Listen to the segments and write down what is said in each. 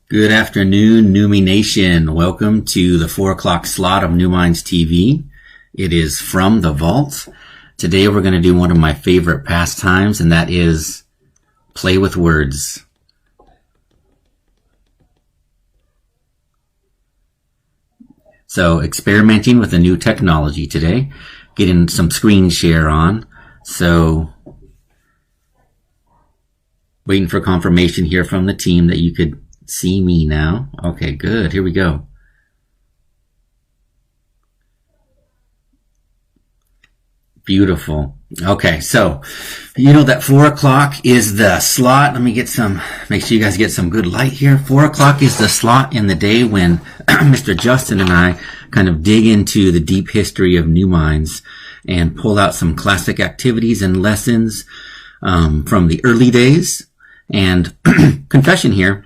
Good afternoon, Numi Nation. Welcome to the 4 o'clock slot of NuMinds TV. It is From the Vault. Today we're going to do one of my favorite pastimes, and that is play with words. So experimenting with a new technology today, getting some screen share on. So waiting for confirmation here from the team that you could see me now. Okay, good. Here we go. Beautiful. Okay, so you know that 4 o'clock is the slot. Let me make sure you guys get some good light here. 4 o'clock is the slot in the day when Mr. Justin and I kind of dig into the deep history of NuMinds and pull out some classic activities and lessons from the early days. And confession here,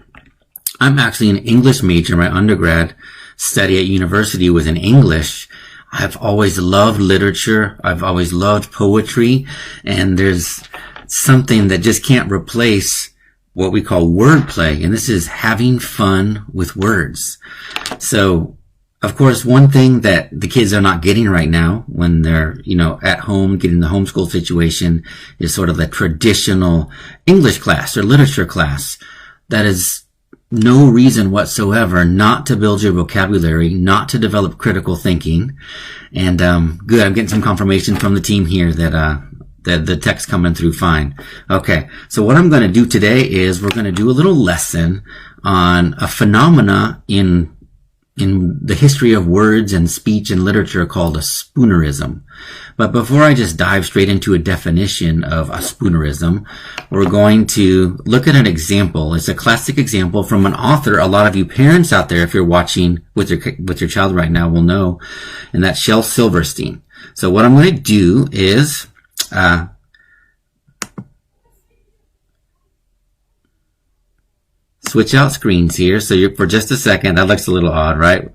I'm actually an English major. My undergrad study at university was in English. I've always loved literature. I've always loved poetry. And there's something that just can't replace what we call wordplay. And this is having fun with words. So, of course, one thing that the kids are not getting right now when they're, at home, getting the homeschool situation is sort of the traditional English class or literature class. That is no reason whatsoever not to build your vocabulary, not to develop critical thinking. And good, I'm getting some confirmation from the team here that the text coming through fine. Okay, so what I'm going to do today is we're going to do a little lesson on a phenomena in the history of words and speech and literature called a spoonerism. But before I just dive straight into a definition of a spoonerism, we're going to look at an example. It's a classic example from an author a lot of you parents out there, if you're watching with your child right now, will know, and that's Shel Silverstein. So what I'm going to do is switch out screens here. So for just a second, that looks a little odd, right?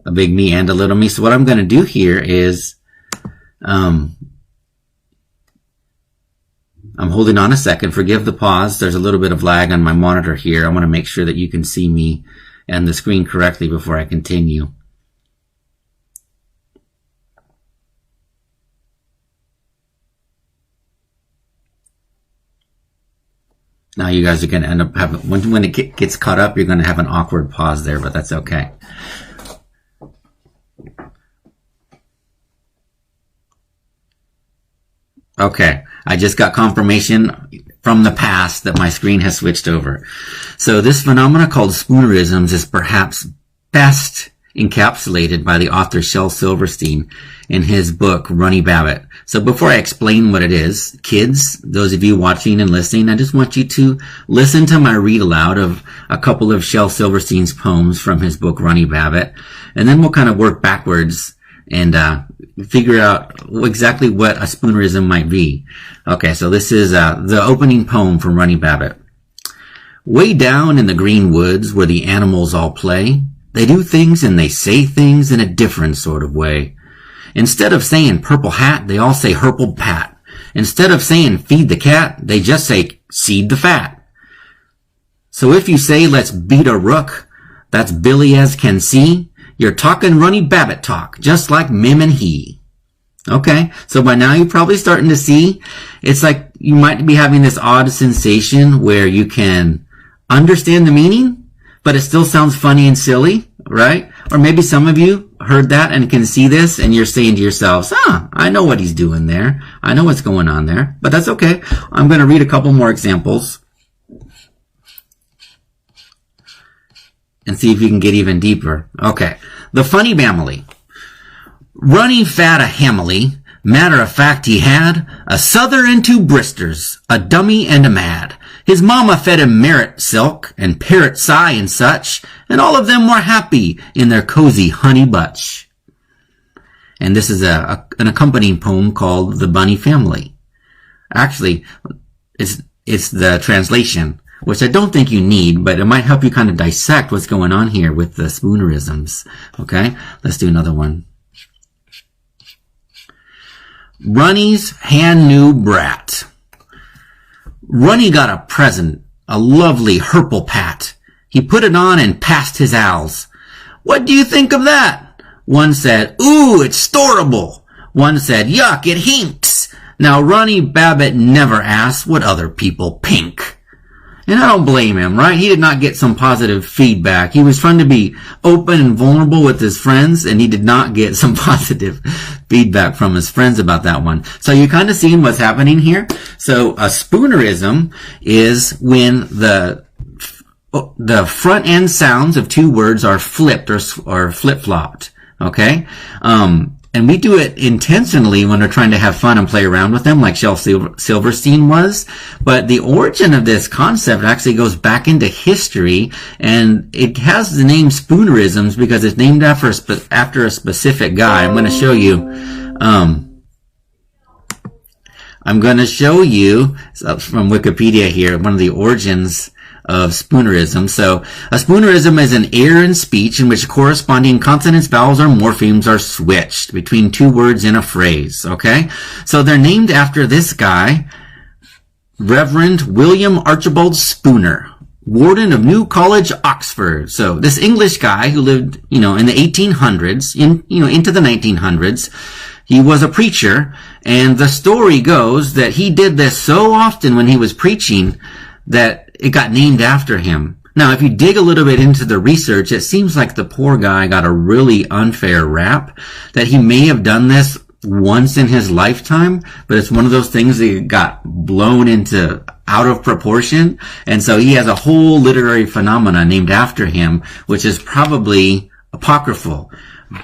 A big me and a little me. So what I'm going to do here is, I'm holding on a second. Forgive the pause. There's a little bit of lag on my monitor here. I want to make sure that you can see me and the screen correctly before I continue. Now you guys are going to end up having, when it gets caught up, you're going to have an awkward pause there, but that's okay. Okay, I just got confirmation from the past that my screen has switched over. So this phenomena called spoonerisms is perhaps best encapsulated by the author Shel Silverstein in his book Runny Babbit. So before I explain what it is, kids, those of you watching and listening, I just want you to listen to my read aloud of a couple of Shel Silverstein's poems from his book Runny Babbit, and then we'll kind of work backwards and figure out exactly what a spoonerism might be. Okay, so this is the opening poem from Runny Babbit. Way down in the green woods where the animals all play, they do things and they say things in a different sort of way. Instead of saying purple hat, they all say herple pat. Instead of saying feed the cat, they just say seed the fat. So if you say let's beat a rook, that's Billy as can see, you're talking Runny Babbit talk, just like Mim and he. Okay, so by now you're probably starting to see, it's like you might be having this odd sensation where you can understand the meaning, but it still sounds funny and silly, right? Or maybe some of you heard that and can see this and you're saying to yourselves, I know what he's doing there. I know what's going on there, but that's okay. I'm going to read a couple more examples and see if you can get even deeper. Okay. The funny family. Runny fat a hamily. Matter of fact, he had a souther and 2 bristers, a dummy and a mad. His mama fed him merit silk and parrot sigh and such, and all of them were happy in their cozy honey butch. And this is an accompanying poem called The Bunny Family. Actually, it's the translation, which I don't think you need, but it might help you kind of dissect what's going on here with the spoonerisms. Okay, let's do another one. Runny's hand-new brat. Runny got a present, a lovely herple pat. He put it on and passed his owls. What do you think of that? One said, ooh, it's storable. One said, yuck, it hinks. Now, Ronnie Babbitt never asked what other people pink. And I don't blame him, right? He did not get some positive feedback. He was trying to be open and vulnerable with his friends, and he did not get some positive feedback from his friends about that one. So you kind of seen what's happening here. So a spoonerism is when the front end sounds of two words are flipped or flip-flopped. Okay? And we do it intentionally when we're trying to have fun and play around with them, like Shel Silverstein was. But the origin of this concept actually goes back into history, and it has the name spoonerisms because it's named after a specific guy. I'm going to show you. I'm going to show you from Wikipedia here one of the origins of spoonerism. So a spoonerism is an error in speech in which corresponding consonants, vowels, or morphemes are switched between two words in a phrase. Okay? So they're named after this guy, Reverend William Archibald Spooner, warden of New College, Oxford. So this English guy who lived, in the 1800s, into the 1900s, he was a preacher, and the story goes that he did this so often when he was preaching that it got named after him. Now, if you dig a little bit into the research, it seems like the poor guy got a really unfair rap, that he may have done this once in his lifetime, but it's one of those things that got blown into out of proportion. And so he has a whole literary phenomena named after him, which is probably apocryphal.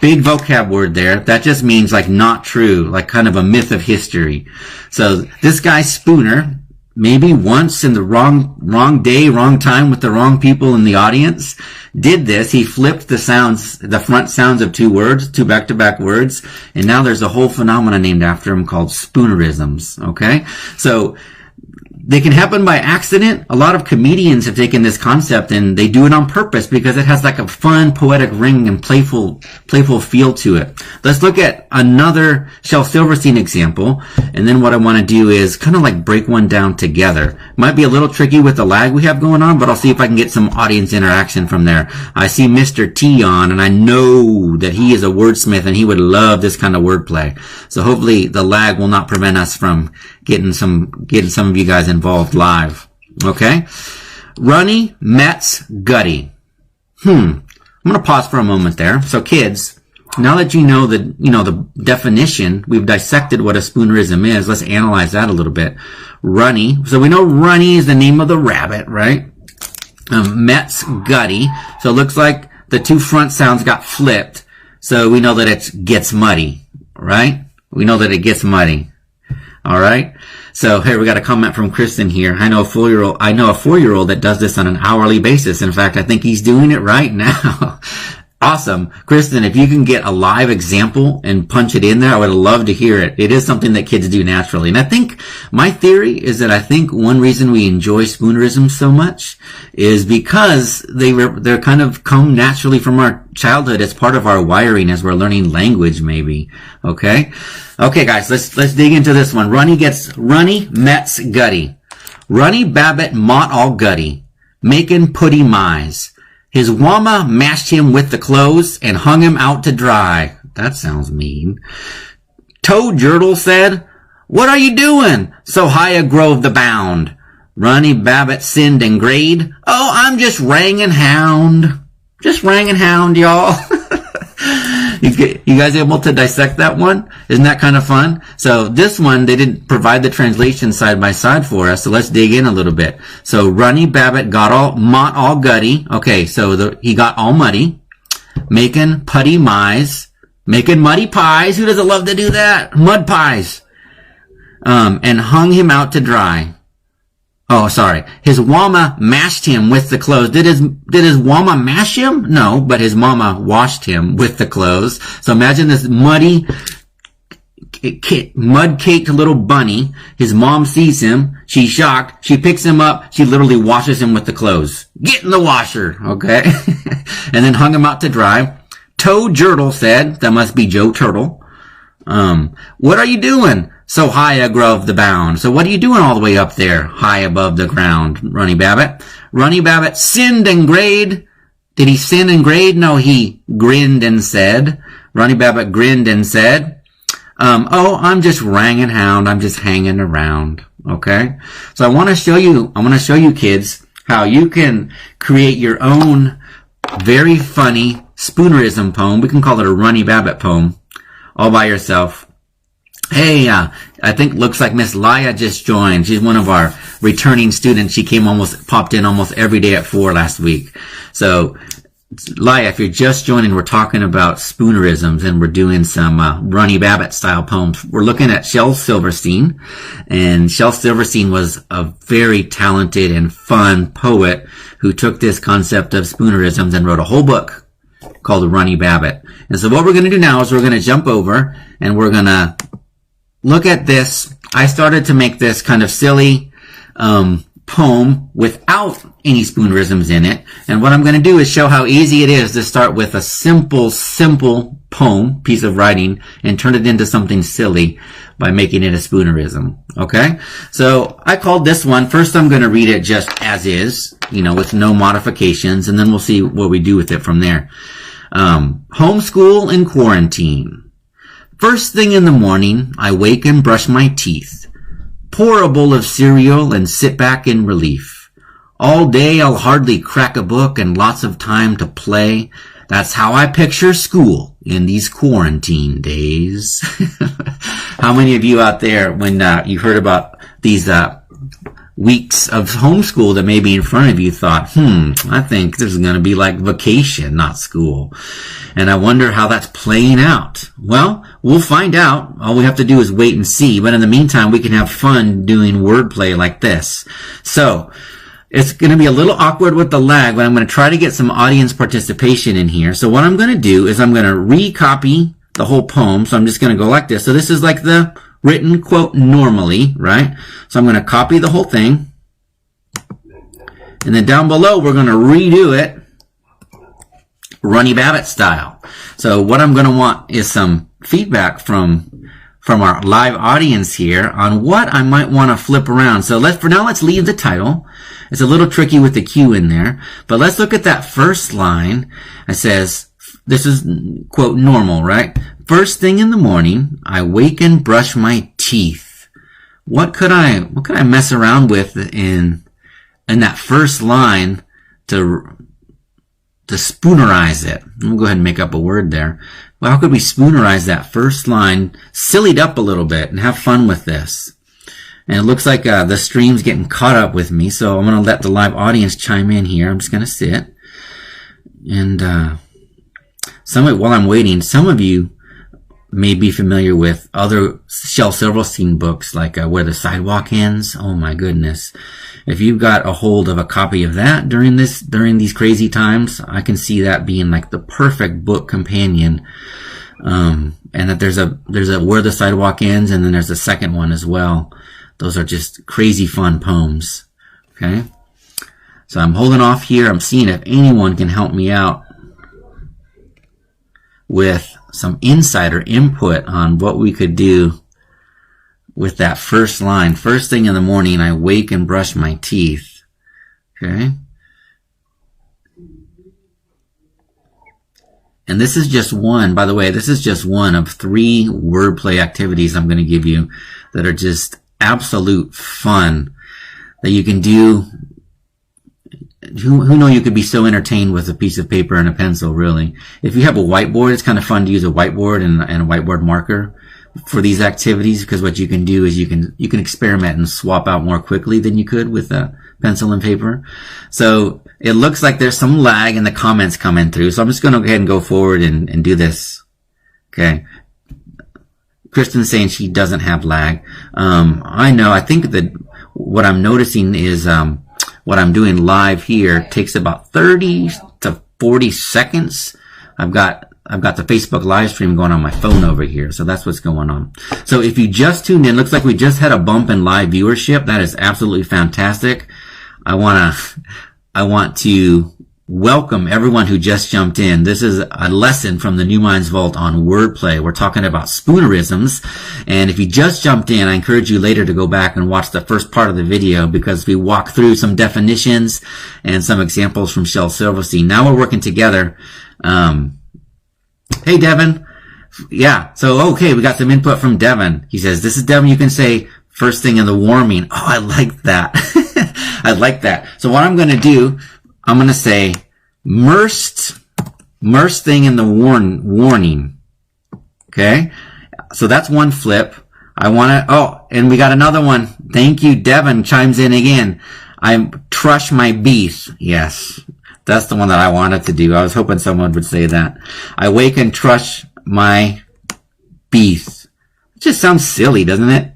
Big vocab word there. That just means like not true, like kind of a myth of history. So this guy Spooner, maybe once in the wrong day, wrong time with the wrong people in the audience, did this. He flipped the front sounds of two back-to-back words, and now there's a whole phenomena named after him called spoonerisms, okay? So they can happen by accident. A lot of comedians have taken this concept and they do it on purpose because it has like a fun, poetic ring and playful feel to it. Let's look at another Shel Silverstein example, and then what I want to do is kind of like break one down together. Might be a little tricky with the lag we have going on, but I'll see if I can get some audience interaction from there. I see Mr. T on, and I know that he is a wordsmith and he would love this kind of wordplay. So hopefully the lag will not prevent us from getting some of you guys involved live. Okay? Runny, Metz, Gutty. I'm going to pause for a moment there. So kids, now that you know the definition, we've dissected what a spoonerism is. Let's analyze that a little bit. Runny. So we know Runny is the name of the rabbit, right? Metz, Gutty. So it looks like the two front sounds got flipped. So we know that it gets muddy, right? We know that it gets muddy. All right. So here we got a comment from Kristen here. I know a 4-year-old that does this on an hourly basis. In fact, I think he's doing it right now. Awesome. Kristen, if you can get a live example and punch it in there, I would love to hear it. It is something that kids do naturally. And I think my theory is that I think one reason we enjoy spoonerisms so much is because they're kind of come naturally from our childhood as part of our wiring as we're learning language, maybe. Okay? Okay, guys, let's dig into this one. Runny, Metz, Gutty. Runny Babbitt mought all Gutty, making putty mize. His wama mashed him with the clothes and hung him out to dry. That sounds mean. Toad Jurtle said, "What are you doing? So high a grove the bound." Runny Babbitt sinned and grayed. "Oh, I'm just rangin' hound." Just rangin' hound, y'all. You guys able to dissect that one? Isn't that kind of fun? So this one, they didn't provide the translation side by side for us, so let's dig in a little bit. So Runny Babbitt mought all Gutty. Okay, so he got all muddy. Making putty mize. Making muddy pies. Who doesn't love to do that? Mud pies. And hung him out to dry. Oh, sorry. His wama mashed him with the clothes. Did his wama mash him? No, but his mama washed him with the clothes. So imagine this mud-caked little bunny. His mom sees him. She's shocked. She picks him up. She literally washes him with the clothes. Get in the washer, okay? And then hung him out to dry. Toad Jurtle said, that must be Joe Turtle. What are you doing so high above the bound? So what are you doing all the way up there, high above the ground, Runny Babbit? Runny Babbit sinned and grayed. Did he sin and grade? No, he grinned and said. Runny Babbit grinned and said, oh, I'm just ranging hound. I'm just hanging around. Okay. So I want to show you kids how you can create your own very funny spoonerism poem. We can call it a Runny Babbit poem all by yourself. Hey, I think looks like Miss Laya just joined. She's one of our returning students. She popped in almost every day at 4 last week. So, Laya, if you're just joining, we're talking about spoonerisms and we're doing some Runny Babbit style poems. We're looking at Shel Silverstein, and Shel Silverstein was a very talented and fun poet who took this concept of spoonerisms and wrote a whole book called Runny Babbit. And so what we're going to do now is we're going to jump over and we're going to look at this. I started to make this kind of silly poem without any spoonerisms in it. And what I'm going to do is show how easy it is to start with a simple poem, piece of writing, and turn it into something silly by making it a spoonerism. Okay? So I called this one, first I'm going to read it just as is, with no modifications, and then we'll see what we do with it from there. Homeschool and quarantine. First thing in the morning, I wake and brush my teeth, pour a bowl of cereal and sit back in relief. All day I'll hardly crack a book and lots of time to play. That's how I picture school in these quarantine days. How many of you out there, when you heard about these weeks of homeschool that may be in front of you, thought, I think this is going to be like vacation, not school. And I wonder how that's playing out. Well, we'll find out. All we have to do is wait and see. But in the meantime, we can have fun doing wordplay like this. So, it's going to be a little awkward with the lag, but I'm going to try to get some audience participation in here. So what I'm going to do is I'm going to recopy the whole poem. So I'm just going to go like this. So this is like the written quote normally, right? So I'm going to copy the whole thing. And then down below, we're going to redo it Runny Babbit style. So what I'm going to want is some feedback from our live audience here on what I might want to flip around. So let's leave the title. It's a little tricky with the Q in there, but let's look at that first line. It says, this is quote normal, right? First thing in the morning, I wake and brush my teeth. What could I mess around with in that first line to spoonerize it? I'm gonna go ahead and make up a word there. Well, how could we spoonerize that first line, sillied up a little bit, and have fun with this? And it looks like the stream's getting caught up with me, so I'm gonna let the live audience chime in here. I'm just gonna sit. And while I'm waiting, some of you may be familiar with other Shel Silverstein books, like Where the Sidewalk Ends. Oh my goodness. If you've got a hold of a copy of that during these crazy times, I can see that being like the perfect book companion. And that there's a Where the Sidewalk Ends, and then there's a second one as well. Those are just crazy fun poems. Okay. So I'm holding off here. I'm seeing if anyone can help me out with some insider input on what we could do with that first line. First thing in the morning, I wake and brush my teeth. Okay. And this is just one, by the way, this is just one of 3 wordplay activities I'm going to give you that are just absolute fun that you can do. Who know you could be so entertained with a piece of paper and a pencil, really. If you have a whiteboard, it's kind of fun to use a whiteboard and a whiteboard marker for these activities, because what you can do is you can experiment and swap out more quickly than you could with a pencil and paper. So it looks like there's some lag in the comments coming through. So I'm just going to go ahead and go forward and do this. Okay. Kristen's saying she doesn't have lag. I know. I think that what I'm noticing is, what I'm doing live here takes about 30 to 40 seconds. I've got the Facebook live stream going on my phone over here. So that's what's going on. So if you just tuned in, looks like we just had a bump in live viewership. That is absolutely fantastic. I want to welcome everyone who just jumped in. This is a lesson from the NuMinds Vault on wordplay. We're talking about spoonerisms. And if you just jumped in, I encourage you later to go back and watch the first part of the video because we walk through some definitions and some examples from Shel Silverstein. Now we're working together. Hey, Devin. Yeah. So, okay, we got some input from Devin. He says, this is Devin. You can say first thing in the warming. Oh, I like that. I like that. So what I'm going to do, I'm going to say immersed thing in the warning. Okay. So that's one flip. I want to, oh, and we got another one. Thank you. Devin chimes in again. I trush my beef. Yes. That's the one that I wanted to do. I was hoping someone would say that. I wake and trush my beef. It just sounds silly, doesn't it?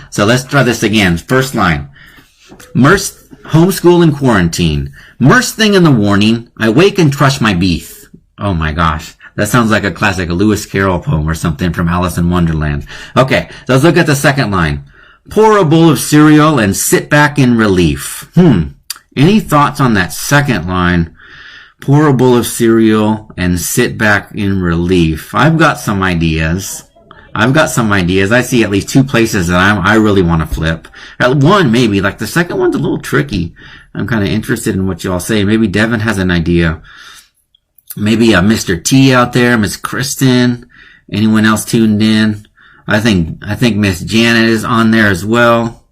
So let's try this again. First line. Immersed homeschool and quarantine. Immersed thing in the warning. I wake and trush my beef. Oh my gosh. That sounds like a classic Lewis Carroll poem or something from Alice in Wonderland. Okay. So let's look at the second line. Pour a bowl of cereal and sit back in relief. Any thoughts on that second line? Pour a bowl of cereal and sit back in relief. I've got some ideas. I see at least two places that I really want to flip. One, maybe. Like the second one's a little tricky. I'm kind of interested in what you all say. Maybe Devin has an idea. Maybe Mr. T out there, Miss Kristen. Anyone else tuned in? I think Miss Janet is on there as well.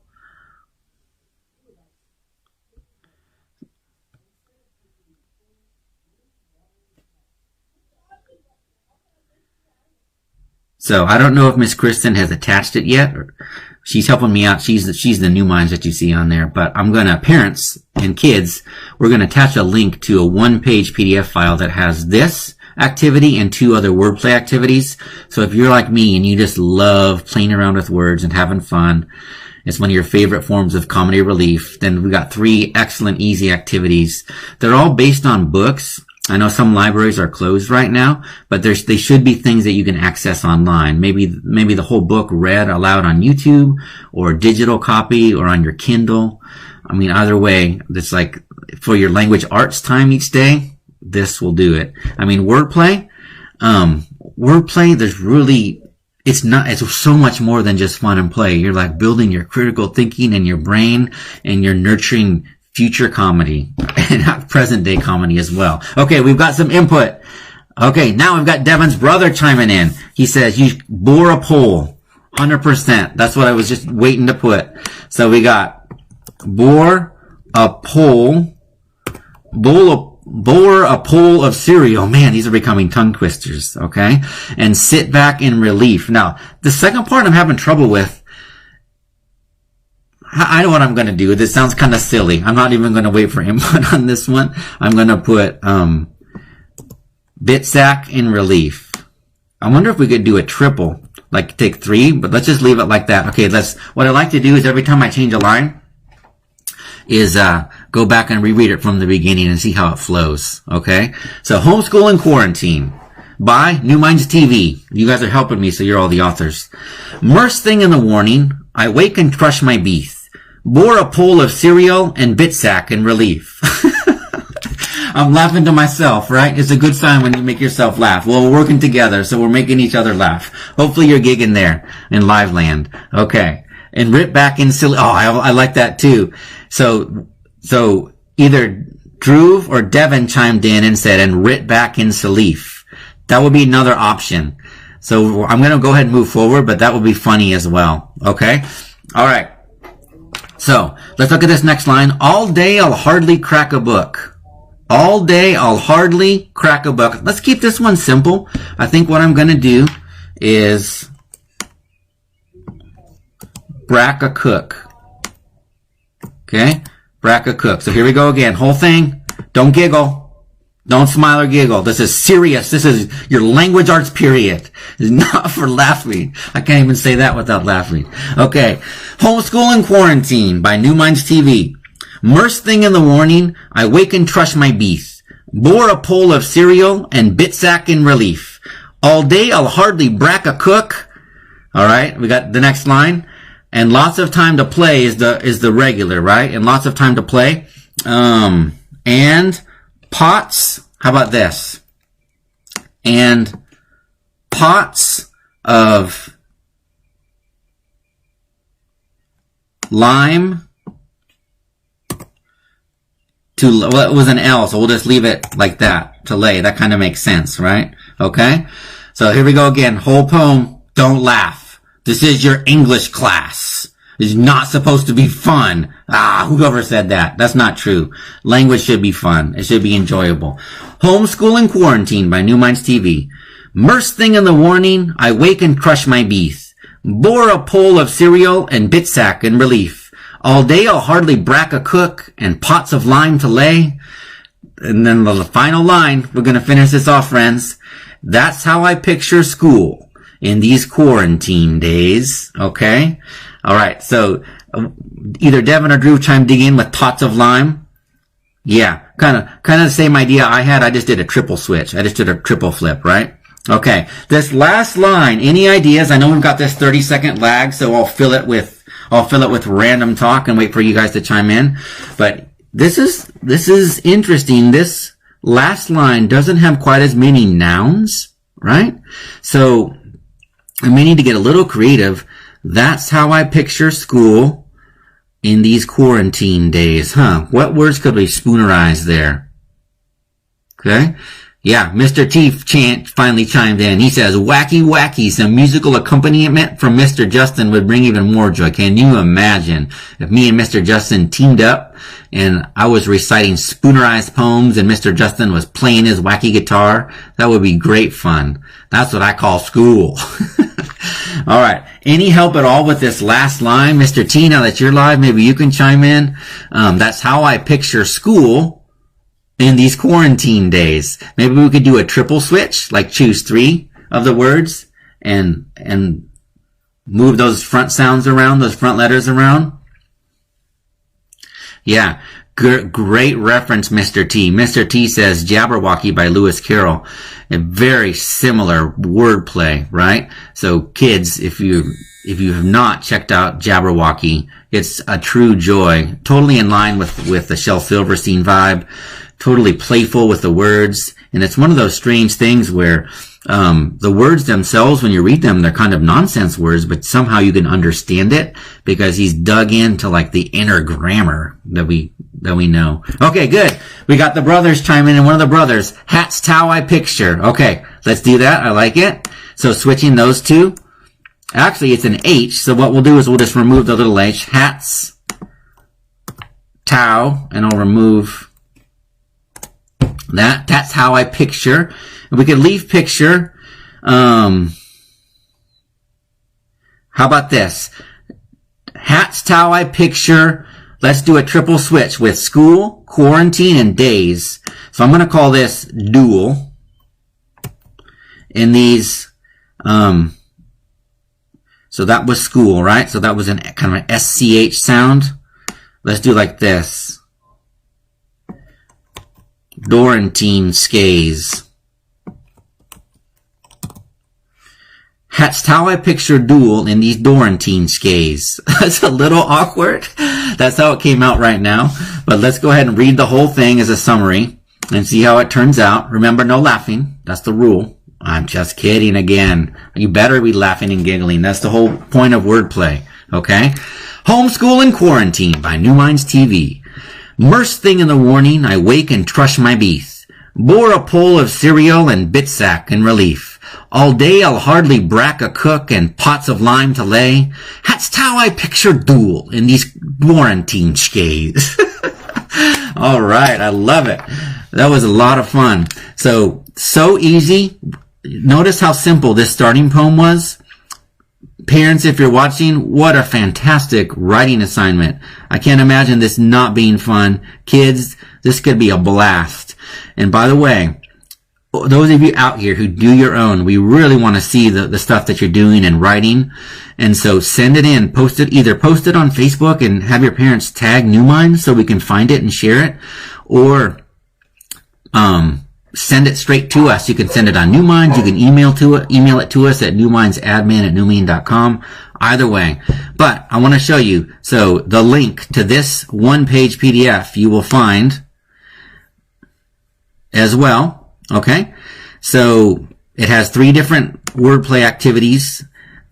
So I don't know if Miss Kristen has attached it yet. Or she's helping me out. She's the NuMinds that you see on there. But I'm gonna, parents and kids, we're gonna attach a link to a one-page PDF file that has this activity and two other wordplay activities. So if you're like me and you just love playing around with words and having fun, it's one of your favorite forms of comedy relief, then we got 3 excellent, easy activities. They're all based on books. I know some libraries are closed right now, but they should be things that you can access online. Maybe the whole book read aloud on YouTube or digital copy or on your Kindle. I mean, either way, it's like for your language arts time each day, this will do it. I mean, wordplay, there's really, it's so much more than just fun and play. You're like building your critical thinking in your brain and you're nurturing future comedy and present day comedy as well. Okay, we've got some input. Okay, now we've got Devin's brother chiming in. He says, you bore a pole. 100%. That's what I was just waiting to put. So we got bore a pole. Bore a pole of cereal. Man, these are becoming tongue twisters. Okay. And sit back in relief. Now, the second part I'm having trouble with. I know what I'm going to do. This sounds kind of silly. I'm not even going to wait for input on this one. I'm going to put bitsack in relief. I wonder if we could do a triple, like take 3, but let's just leave it like that. Okay, what I like to do is every time I change a line is go back and reread it from the beginning and see how it flows. Okay? So homeschool and quarantine by NuMinds TV. You guys are helping me, so you're all the authors. Immersed thing in the warning. I wake and crush my beef. Bore a pole of cereal and bitsack in relief. I'm laughing to myself, right? It's a good sign when you make yourself laugh. Well, we're working together, so we're making each other laugh. Hopefully you're gigging there in live land. Okay. And rip back in silly. Oh, I like that too. So either Drew or Devin chimed in and said, and rip back in relief. That would be another option. So I'm going to go ahead and move forward, but that would be funny as well. Okay. All right. So let's look at this next line. All day I'll hardly crack a book. All day I'll hardly crack a book. Let's keep this one simple. I think what I'm going to do is brack a cook. Okay. Brack a cook. So here we go again. Whole thing. Don't giggle. Don't smile or giggle. This is serious. This is your language arts period. It's not for laughing. I can't even say that without laughing. Okay. Homeschool and quarantine by NuMinds TV. Immersed thing in the warning. I wake and trush my beef. Bore a pole of cereal and bitsack in relief. All day I'll hardly brack a cook. All right. We got the next line. And lots of time to play is the regular, right? And lots of time to play. And pots, how about this? And pots of lime to, well, it was an L, so we'll just leave it like that, to lay. That kind of makes sense, right? Okay? So here we go again. Whole poem, don't laugh. This is your English class. It's not supposed to be fun. Whoever said that? That's not true. Language should be fun. It should be enjoyable. Homeschool and Quarantine by NuMinds TV. First thing in the morning, I wake and crush my beef. Bore a pole of cereal and bitsack in relief. All day I'll hardly brack a cook and pots of lime to lay. And then the final line, we're going to finish this off, friends. That's how I picture school in these quarantine days. Okay? All right. So either Devin or Drew chimed in with pots of lime. Yeah. Kind of the same idea I had. I just did a triple switch. I just did a triple flip, right? Okay. This last line, any ideas? I know we've got this 30-second lag, so I'll fill it with random talk and wait for you guys to chime in. But this is interesting. This last line doesn't have quite as many nouns, right? So I may need to get a little creative. That's how I picture school in these quarantine days, huh? What words could we spoonerize there? Okay. Yeah, Mr. T finally chimed in. He says, wacky, wacky, some musical accompaniment from Mr. Justin would bring even more joy. Can you imagine if me and Mr. Justin teamed up and I was reciting spoonerized poems and Mr. Justin was playing his wacky guitar? That would be great fun. That's what I call school. All right. Any help at all with this last line? Mr. T, now that you're live, maybe you can chime in. That's how I picture school in these quarantine days. Maybe we could do a triple switch, like choose 3 of the words and move those front sounds around, those front letters around. Yeah. Great reference, Mr. T. Mr. T says Jabberwocky by Lewis Carroll. A very similar wordplay, right? So kids, if you have not checked out Jabberwocky, it's a true joy. Totally in line with the Shel Silverstein vibe. Totally playful with the words. And it's one of those strange things where the words themselves, when you read them, they're kind of nonsense words, but somehow you can understand it because he's dug into like the inner grammar that we know. Okay, good. We got the brothers chiming in. One of the brothers, hats how I picture. Okay, let's do that. I like it. So switching those two. Actually, it's an H. So what we'll do is we'll just remove the little H. Hats, tau, and I'll remove that. That's how I picture. And we could leave picture. How about this? Hats how I picture. Let's do a triple switch with school, quarantine, and days. So I'm going to call this dual. In these, so that was school, right? So that was an kind of an SCH sound. Let's do like this. Dorantine skays. That's how I picture dual in these Dorantine skays. That's a little awkward. That's how it came out right now. But let's go ahead and read the whole thing as a summary and see how it turns out. Remember, no laughing. That's the rule. I'm just kidding again. You better be laughing and giggling. That's the whole point of wordplay. Okay? Homeschool and Quarantine by NuMinds TV. First thing in the morning, I wake and trush my beef. Bore a pole of cereal and bitsack in relief. All day I'll hardly brack a cook and pots of lime to lay. That's how I picture duel in these quarantine skays. All right, I love it. That was a lot of fun. So easy. Notice how simple this starting poem was. Parents, if you're watching, what a fantastic writing assignment. I can't imagine this not being fun. Kids, this could be a blast. And by the way, those of you out here who do your own, we really want to see the stuff that you're doing and writing. And so send it in, either post it on Facebook and have your parents tag NuMinds so we can find it and share it, or send it straight to us. You can send it on NuMinds. You can email it to us at NuMindsAdmin@NuMind.com. Either way. But I want to show you. So the link to this one-page PDF you will find as well. Okay. So it has 3 different wordplay activities.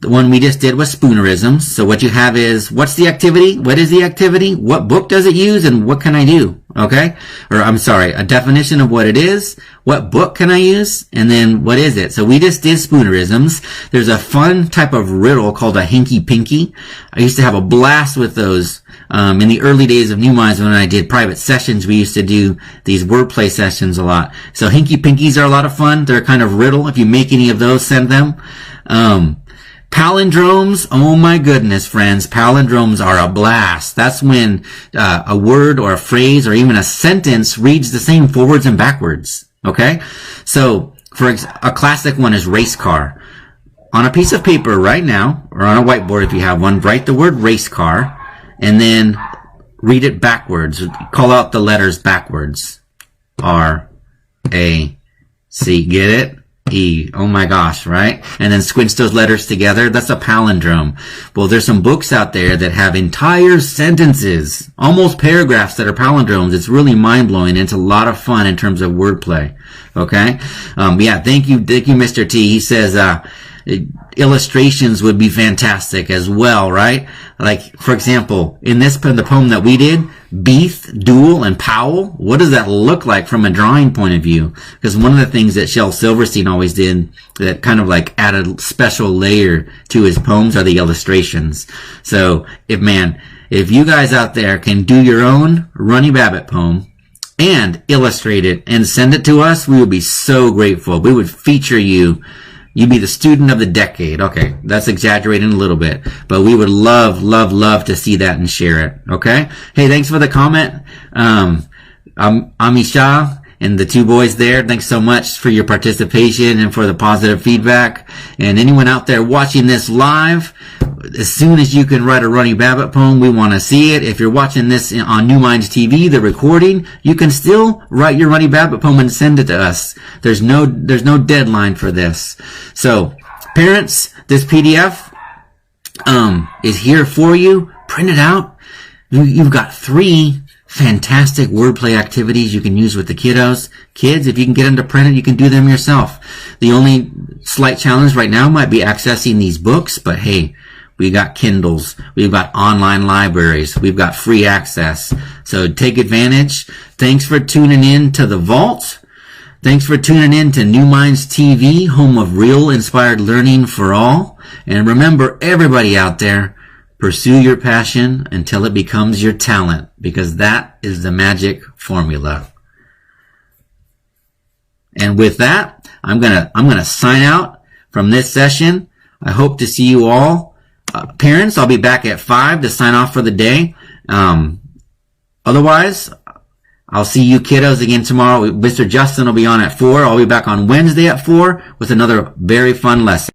The one we just did was spoonerisms. So what you have is, what's the activity? What is the activity? What book does it use? And what can I do? Okay? Or I'm sorry, a definition of what it is. What book can I use? And then what is it? So we just did spoonerisms. There's a fun type of riddle called a hinky pinky. I used to have a blast with those. In the early days of NuMinds, when I did private sessions, we used to do these wordplay sessions a lot. So hinky pinkies are a lot of fun. They're kind of riddle. If you make any of those, send them. Palindromes, oh my goodness, friends, palindromes are a blast. That's when a word or a phrase or even a sentence reads the same forwards and backwards. Okay? So, a classic one is race car. On a piece of paper right now, or on a whiteboard if you have one, write the word race car, and then read it backwards. Call out the letters backwards. R, A, C. Get it? E. Oh my gosh, right? And then squinch those letters together. That's a palindrome. Well, there's some books out there that have entire sentences, almost paragraphs that are palindromes. It's really mind-blowing, and it's a lot of fun in terms of wordplay. Okay? Yeah, thank you, Mr. T. He says, illustrations would be fantastic as well, right? Like, for example, in the poem that we did, Beef, Duel, and Powell, what does that look like from a drawing point of view? Because one of the things that Shel Silverstein always did that kind of like added a special layer to his poems are the illustrations. So, if you guys out there can do your own Runny Babbitt poem and illustrate it and send it to us, we would be so grateful. We would feature you. You'd be the student of the decade. Okay, that's exaggerating a little bit, but we would love, love, love to see that and share it. Okay? Hey, thanks for the comment. Amisha and the 2 boys there, thanks so much for your participation and for the positive feedback. And anyone out there watching this live, as soon as you can write a Runny Babbitt poem, we want to see it. If you're watching this on NuMinds TV, the recording, you can still write your Runny Babbitt poem and send it to us. There's no deadline for this. So, parents, this PDF is here for you. Print it out. You've got 3 fantastic wordplay activities you can use with the kiddos. Kids, if you can get them to print it, you can do them yourself. The only slight challenge right now might be accessing these books, but hey, we got Kindles, we've got online libraries, we've got free access. So take advantage. Thanks for tuning in to The Vault. Thanks for tuning in to NuMinds TV, home of real inspired learning for all. And remember, everybody out there, pursue your passion until it becomes your talent, because that is the magic formula. And with that, I'm gonna sign out from this session. I hope to see you all. Parents, I'll be back at 5 to sign off for the day. Otherwise, I'll see you kiddos again tomorrow. Mr. Justin will be on at 4. I'll be back on Wednesday at 4 with another very fun lesson.